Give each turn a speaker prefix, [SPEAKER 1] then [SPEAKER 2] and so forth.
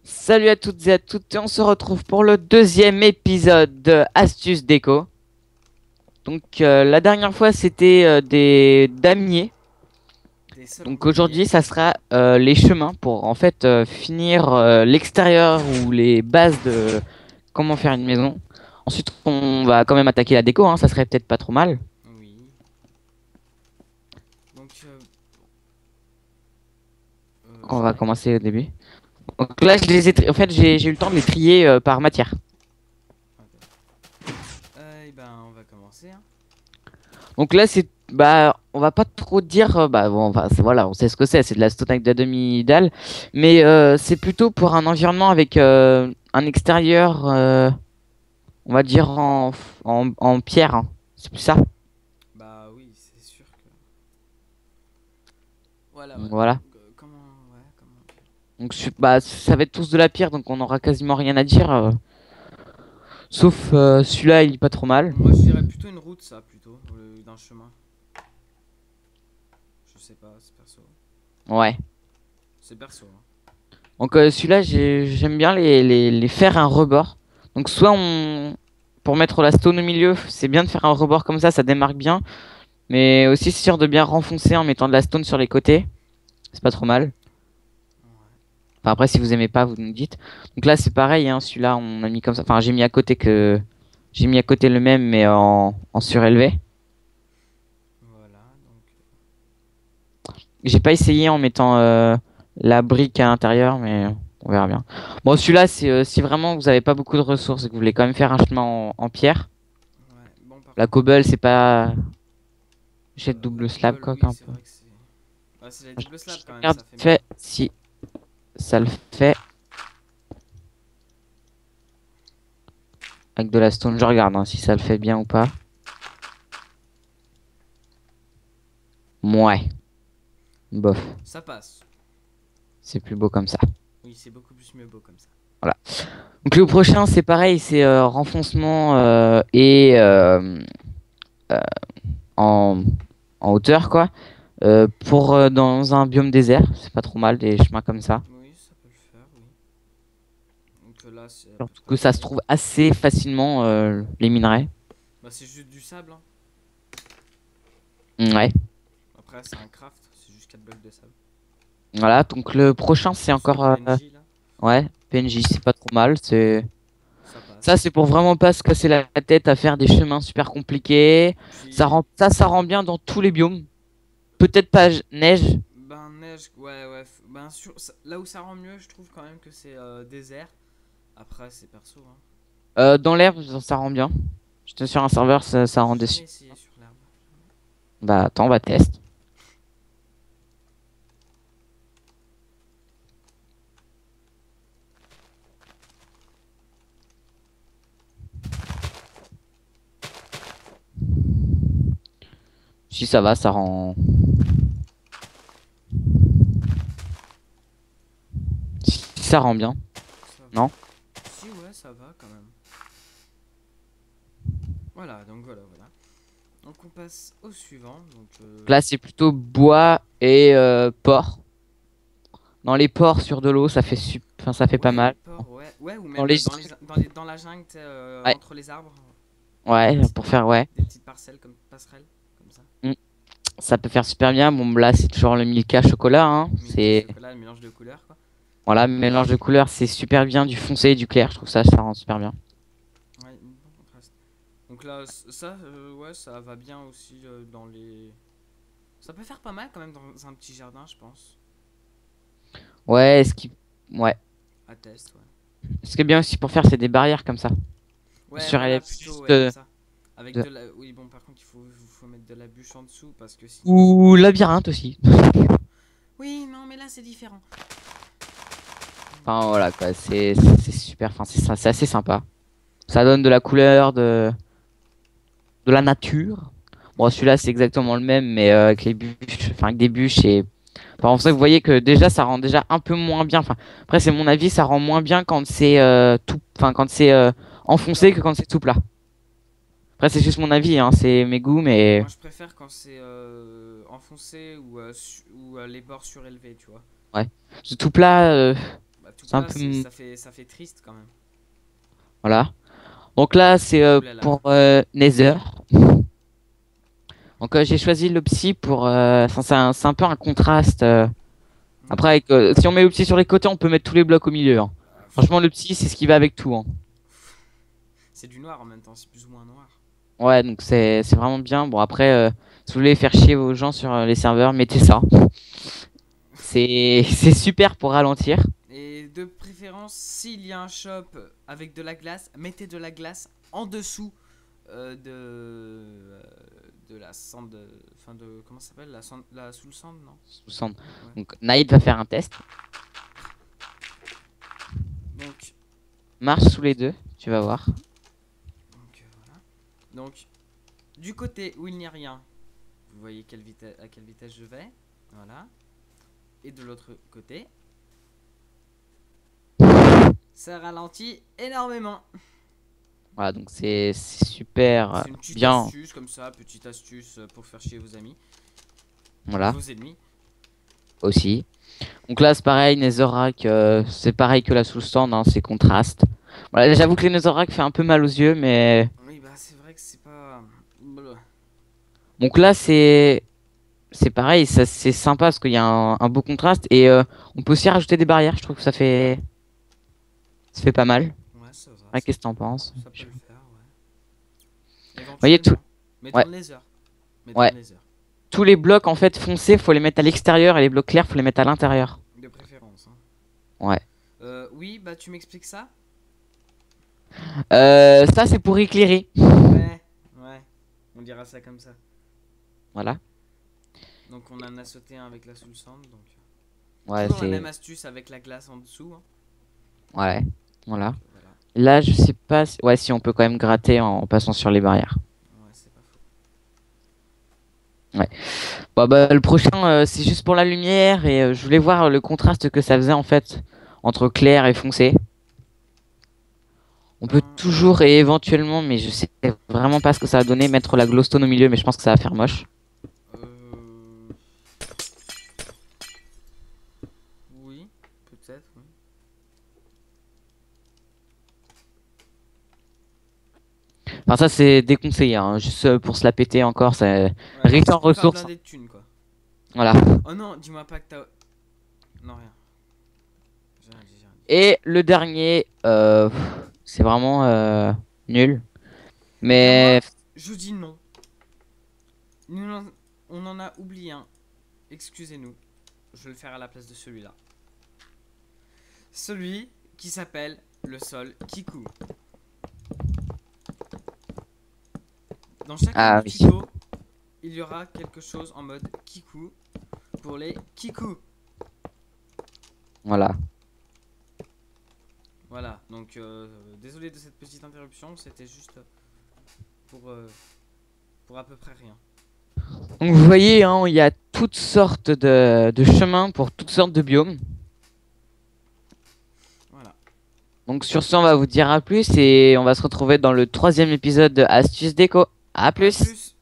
[SPEAKER 1] Salut à toutes et à toutes, et on se retrouve pour le deuxième épisode de Astuces Déco. La dernière fois c'était des damiers.
[SPEAKER 2] Des sols en
[SPEAKER 1] Donc
[SPEAKER 2] damier.
[SPEAKER 1] aujourd'hui ça sera les chemins pour en fait finir l'extérieur ou les bases de comment faire une maison. Ensuite on va quand même attaquer la déco, hein, ça serait peut-être pas trop mal.
[SPEAKER 2] Oui. Donc,
[SPEAKER 1] On va
[SPEAKER 2] j'arrive.
[SPEAKER 1] commencer au début. Donc là je les ai en fait j'ai eu le temps de les trier par matière.
[SPEAKER 2] Ok. On va commencer, hein.
[SPEAKER 1] Donc là, c'est on va pas trop dire bah bon, enfin, voilà, on sait ce que c'est de la stone avec de la demi-dalle, mais c'est plutôt pour un environnement avec un extérieur, on va dire en pierre, hein. C'est plus ça.
[SPEAKER 2] Bah oui, c'est sûr que. Voilà, voilà.
[SPEAKER 1] Voilà.
[SPEAKER 2] Donc, comment. Ouais, comment.
[SPEAKER 1] Donc bah ça va être tous de la pierre, donc on aura quasiment rien à dire, sauf celui-là, il est pas trop mal.
[SPEAKER 2] Moi, je dirais plutôt une route, ça, plutôt, au lieu d'un chemin. Je sais pas, c'est perso.
[SPEAKER 1] Ouais.
[SPEAKER 2] C'est perso, hein.
[SPEAKER 1] Donc celui-là, j'aime bien les faire un rebord. Donc soit on pour mettre la stone au milieu, c'est bien de faire un rebord comme ça démarque bien. Mais aussi c'est sûr de bien renfoncer en mettant de la stone sur les côtés. C'est pas trop mal.
[SPEAKER 2] Ouais.
[SPEAKER 1] Enfin après si vous aimez pas, vous nous dites. Donc là c'est pareil, hein, celui-là on a mis comme ça. Enfin j'ai mis à côté que j'ai mis à côté le même mais en surélevé.
[SPEAKER 2] Voilà, donc.
[SPEAKER 1] J'ai pas essayé en mettant la brique à l'intérieur, mais on verra bien. Bon celui-là c'est si vraiment vous avez pas beaucoup de ressources et que vous voulez quand même faire un chemin en pierre.
[SPEAKER 2] Ouais, bon, par
[SPEAKER 1] La
[SPEAKER 2] contre.
[SPEAKER 1] cobble c'est pas jet
[SPEAKER 2] La
[SPEAKER 1] double slab
[SPEAKER 2] cobble,
[SPEAKER 1] quoi
[SPEAKER 2] oui,
[SPEAKER 1] qu'un
[SPEAKER 2] c'est
[SPEAKER 1] peu.
[SPEAKER 2] vrai que c'est. Bah, c'est la
[SPEAKER 1] Je
[SPEAKER 2] double slab quand même,
[SPEAKER 1] regarde
[SPEAKER 2] ça fait
[SPEAKER 1] vite
[SPEAKER 2] mal.
[SPEAKER 1] fait si ça le fait avec de la stone. Je regarde hein, si ça le fait bien ou pas. Ouais, bof,
[SPEAKER 2] Ça passe.
[SPEAKER 1] c'est plus beau comme ça.
[SPEAKER 2] Oui, c'est beaucoup plus mieux beau comme ça.
[SPEAKER 1] Voilà. Donc le prochain, c'est pareil, c'est renfoncement et euh, en, en hauteur, quoi. Pour dans un biome désert, c'est pas trop mal des chemins comme ça.
[SPEAKER 2] Oui, ça peut le faire, oui. Donc là, c'est à peu
[SPEAKER 1] Surtout
[SPEAKER 2] près
[SPEAKER 1] que ça se
[SPEAKER 2] pareil.
[SPEAKER 1] trouve assez facilement les minerais.
[SPEAKER 2] Bah, c'est juste du sable, hein.
[SPEAKER 1] Ouais.
[SPEAKER 2] Après, c'est un craft, c'est juste 4 blocs de sable.
[SPEAKER 1] Voilà. Donc le prochain, c'est
[SPEAKER 2] C'est le
[SPEAKER 1] encore
[SPEAKER 2] PNJ là,
[SPEAKER 1] ouais PNJ, c'est pas trop mal. C'est
[SPEAKER 2] ça
[SPEAKER 1] ça,
[SPEAKER 2] passe.
[SPEAKER 1] c'est pour vraiment pas se casser la tête à faire des chemins super compliqués.
[SPEAKER 2] Puis,
[SPEAKER 1] Ça rend bien dans tous les biomes. Peut-être pas neige.
[SPEAKER 2] ben, neige, ouais, ouais. Ben, là où ça rend mieux, je trouve quand même que c'est désert. Après, c'est perso, hein.
[SPEAKER 1] Dans l'herbe, ça rend bien. J'étais sur un serveur, ça rend
[SPEAKER 2] J'ai
[SPEAKER 1] dessus.
[SPEAKER 2] jamais essayé sur l'herbe.
[SPEAKER 1] Bah attends, on va tester. Si ça va, ça rend. Si ça rend bien,
[SPEAKER 2] Ça va.
[SPEAKER 1] non?
[SPEAKER 2] Si, ouais, ça va quand même. Voilà, donc voilà, voilà. Donc on passe au suivant. Donc,
[SPEAKER 1] Là, c'est plutôt bois et porc. Dans les ports sur de l'eau, enfin, ça fait pas
[SPEAKER 2] ouais, les
[SPEAKER 1] mal.
[SPEAKER 2] porcs, ouais. Ouais, ou
[SPEAKER 1] Dans
[SPEAKER 2] même
[SPEAKER 1] les
[SPEAKER 2] dans la jungle, tu sais,
[SPEAKER 1] ouais,
[SPEAKER 2] entre les arbres.
[SPEAKER 1] ouais, pour faire ouais.
[SPEAKER 2] Des petites parcelles comme passerelles, comme ça.
[SPEAKER 1] Mm. Ça peut faire super bien. Bon, là, c'est toujours le Milka chocolat, hein.
[SPEAKER 2] Milka
[SPEAKER 1] C'est
[SPEAKER 2] chocolat, le mélange de couleurs, quoi.
[SPEAKER 1] voilà, mélange de couleurs, c'est super bien du foncé et du clair. Je trouve ça rend super bien.
[SPEAKER 2] Ouais, bon contraste. Donc là, ça, ouais, ça va bien aussi dans les. Ça peut faire pas mal quand même dans un petit jardin, je pense.
[SPEAKER 1] Ouais, ouais.
[SPEAKER 2] À test, ouais.
[SPEAKER 1] Ce qui est bien aussi pour faire, c'est des barrières comme ça.
[SPEAKER 2] Ouais,
[SPEAKER 1] Sur
[SPEAKER 2] voilà,
[SPEAKER 1] elle
[SPEAKER 2] plutôt,
[SPEAKER 1] juste
[SPEAKER 2] ouais, comme ça. Avec
[SPEAKER 1] de-
[SPEAKER 2] de la. Oui, bon, par contre, faut mettre de la bûche en dessous parce que sinon.
[SPEAKER 1] ou labyrinthe aussi.
[SPEAKER 2] Oui, non, mais là, c'est différent.
[SPEAKER 1] Enfin voilà quoi, c'est super, enfin c'est assez sympa. Ça donne de la couleur, de la nature. Bon
[SPEAKER 2] Ouais.
[SPEAKER 1] celui-là c'est exactement le même mais avec les bûches, enfin avec des bûches et enfin, en
[SPEAKER 2] Ouais,
[SPEAKER 1] fait vous
[SPEAKER 2] c'est.
[SPEAKER 1] voyez que déjà ça rend déjà un peu moins bien. Enfin après c'est mon avis, ça rend moins bien quand c'est tout, enfin quand c'est
[SPEAKER 2] Tout plat.
[SPEAKER 1] enfoncé que quand c'est tout plat. Après c'est juste mon avis, hein, c'est mes goûts mais
[SPEAKER 2] Moi, je préfère quand c'est enfoncé ou les bords surélevés, tu vois.
[SPEAKER 1] ouais. C'est tout plat,
[SPEAKER 2] Bah, À tout
[SPEAKER 1] C'est un
[SPEAKER 2] cas,
[SPEAKER 1] peu...
[SPEAKER 2] ça fait triste quand même.
[SPEAKER 1] Voilà. Donc là, c'est
[SPEAKER 2] Ouh là là.
[SPEAKER 1] pour Nether. Donc j'ai choisi le psy pour... enfin, c'est un peu un contraste. Après,
[SPEAKER 2] Ouais.
[SPEAKER 1] avec, si on met le psy sur les côtés, on peut mettre tous les blocs au milieu, hein. Franchement, le psy, c'est ce qui va avec tout, hein.
[SPEAKER 2] C'est du noir en même temps, c'est plus ou moins noir.
[SPEAKER 1] Ouais, donc c'est vraiment bien. Bon, après, si vous voulez faire chier vos gens sur les serveurs, mettez ça. C'est super pour ralentir.
[SPEAKER 2] Et de préférence, s'il y a un shop avec de la glace, mettez de la glace en dessous de la sand. Enfin, de. Comment ça s'appelle la sous le sand, non?
[SPEAKER 1] Sous cendre.
[SPEAKER 2] Ouais.
[SPEAKER 1] Donc Naïd va faire un test.
[SPEAKER 2] Donc,
[SPEAKER 1] Marche sous les deux, tu vas voir.
[SPEAKER 2] voilà. Donc, du côté où il n'y a rien, vous voyez à quelle vitesse je vais. Voilà. Et de l'autre côté, ça ralentit énormément.
[SPEAKER 1] Voilà, donc c'est super
[SPEAKER 2] C'est une petite
[SPEAKER 1] bien.
[SPEAKER 2] astuce comme ça, petite astuce pour faire chier vos amis,
[SPEAKER 1] Voilà,
[SPEAKER 2] vos ennemis.
[SPEAKER 1] aussi. Donc là, c'est pareil, Netherrack, c'est pareil que la sous stand, hein, c'est contraste. Voilà, j'avoue que les Netherrack fait un peu mal aux yeux, mais
[SPEAKER 2] Oui, bah c'est vrai que c'est pas. Bleu.
[SPEAKER 1] donc là, c'est pareil, ça c'est sympa parce qu'il y a un beau contraste et on peut aussi rajouter des barrières. Je trouve que ça fait pas mal.
[SPEAKER 2] Ouais, ça va,
[SPEAKER 1] Ah, qu'est-ce que t'en penses?
[SPEAKER 2] ça peut le faire, ouais.
[SPEAKER 1] Vous voyez tout,
[SPEAKER 2] Éventuellement. Mais dans
[SPEAKER 1] ouais,
[SPEAKER 2] le laser. Mais dans
[SPEAKER 1] ouais,
[SPEAKER 2] le laser.
[SPEAKER 1] tous les blocs en fait foncés, faut les mettre à l'extérieur et les blocs clairs, faut les mettre à l'intérieur.
[SPEAKER 2] De préférence. Hein.
[SPEAKER 1] Ouais.
[SPEAKER 2] Oui, bah tu m'expliques ça?
[SPEAKER 1] Ça c'est pour éclairer.
[SPEAKER 2] Ouais, ouais. On dira ça comme ça.
[SPEAKER 1] Voilà.
[SPEAKER 2] Donc on en a sauté un avec la soul sand. Donc
[SPEAKER 1] Ouais,
[SPEAKER 2] toujours la même
[SPEAKER 1] c'est
[SPEAKER 2] astuce avec la glace en dessous. Hein.
[SPEAKER 1] ouais.
[SPEAKER 2] Donc
[SPEAKER 1] Voilà.
[SPEAKER 2] voilà.
[SPEAKER 1] Là, je sais pas. Ouais, si on peut quand même gratter en passant sur les barrières.
[SPEAKER 2] Ouais, c'est pas faux.
[SPEAKER 1] Ouais. Bon, bah, le prochain, c'est juste pour la lumière et je voulais voir le contraste que ça faisait en fait entre clair et foncé. On peut toujours et éventuellement, mais je sais vraiment pas ce que ça va donner, mettre la glowstone au milieu, mais je pense que ça va faire moche.
[SPEAKER 2] Euh... Oui, peut-être. Oui.
[SPEAKER 1] Enfin, ça c'est déconseillé, hein, juste pour se la péter encore, ça
[SPEAKER 2] Ouais,
[SPEAKER 1] riche en
[SPEAKER 2] juste pour faire
[SPEAKER 1] ressources.
[SPEAKER 2] blinder de thunes, quoi.
[SPEAKER 1] Voilà.
[SPEAKER 2] Oh non, dis-moi pas que t'as. Non, rien. J'ai rien dit, j'ai rien dit.
[SPEAKER 1] Et le dernier, c'est vraiment nul.
[SPEAKER 2] Eh bien,
[SPEAKER 1] Mais
[SPEAKER 2] moi, je dis non. On en a oublié un. Excusez-nous. Je vais le faire à la place de celui-là. Celui qui s'appelle le sol Kiku. Dans chacun
[SPEAKER 1] ah
[SPEAKER 2] des
[SPEAKER 1] oui,
[SPEAKER 2] tutos, il y aura quelque chose en mode Kiku pour les Kiku.
[SPEAKER 1] voilà.
[SPEAKER 2] Voilà, donc désolé de cette petite interruption, c'était juste pour à peu près rien.
[SPEAKER 1] Donc vous voyez, hein, il y a toutes sortes de chemins pour toutes sortes de biomes.
[SPEAKER 2] Voilà.
[SPEAKER 1] Donc sur ce, on va vous dire à plus et on va se retrouver dans le troisième épisode de Astuce Déco. À
[SPEAKER 2] À
[SPEAKER 1] plus!
[SPEAKER 2] plus.